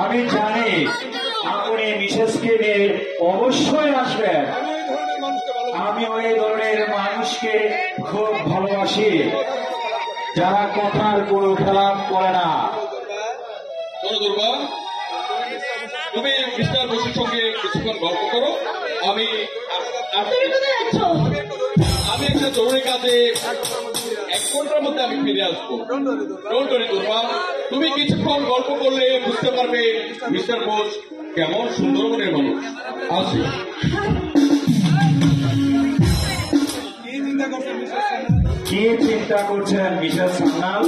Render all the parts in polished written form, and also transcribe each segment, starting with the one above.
আমি জানি আপনি মিসেসকে নিয়ে অবশ্যই আসবেন। আমি ওই ধরনের মানুষকে খুব ভালোবাসি যারা কথার কোনো খেলাপ করে না। তুমি মিস্টার বসুর সঙ্গে কিছুক্ষণ গল্প করো। আমি একটা জরুরি কাজে 1 ঘন্টার মধ্যে আমি ফিরে আসবো। তুমি কিছুক্ষণ গল্প করলে বুঝতে পারবে মিস্টার বোস কেমন সুন্দরবনের মানুষ। আসি। কি চিন্তা করছেন মিসেস সান্যাল?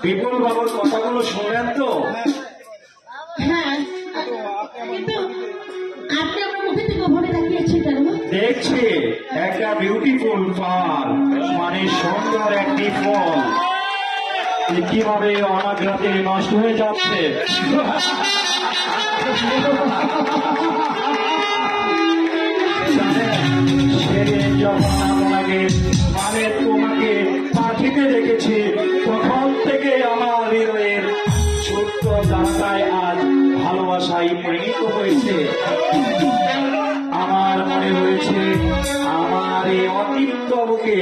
বিপুল বাবুর কথাগুলো শুনলেন তো? দেখছি একটা বিউটিফুল ফল, মানে সুন্দর একটি ফল কিভাবে অনাগ্রাতে নষ্ট হয়ে যাচ্ছে। যখন আপনাকে মানে তোমাকে পাখিতে দেখেছি তখন থেকে আমার হৃদয়ের ছোট্ট জায়গায় আজ ভালোবাসায় পরিণত হয়েছে। আমার মনে হয়েছে আমার এই অতিরিক্ত বুকে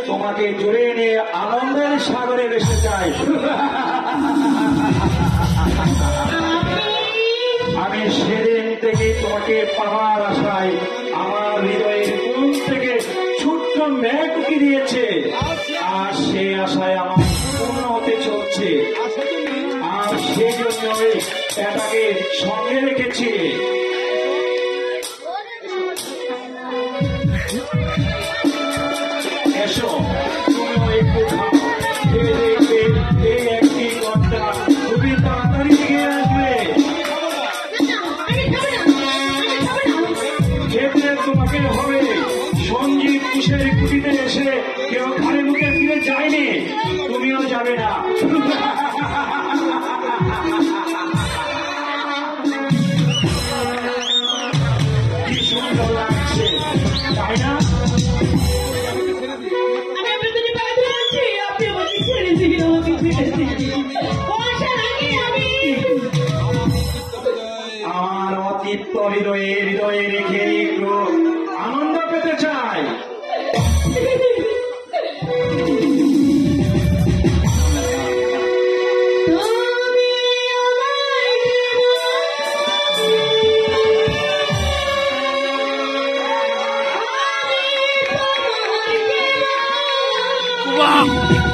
তোমাকে জুড়ে নিয়ে আনন্দের সাগরে ভেসে যায়। আমি সেদিন থেকে তোমাকে পাওয়ার আশায় আমার হৃদয়ের কোণ থেকে ছোট্ট মেঘ উকি দিয়েছে, আর সে আশায় আমার পূর্ণ হতে চলছে। আর সেই জন্য এটাকে সঙ্গে রেখেছি। এসো তুমিও একটু খাও, এই একটি ঘন্টা খুবই তাড়াতাড়ি এগিয়ে আসবে। যেতে তোমাকে হবে। সঞ্জীব কিসের কুটিতে এসে কেউ ঘরে মুখে ফিরে যায়নি, তুমিও যাবে না। কি সুন্দর লাগছে তাই না? আমার অতীত হৃদয়ে হৃদয়ে রেখে একটু আনন্দ পেতে চাই। Wow!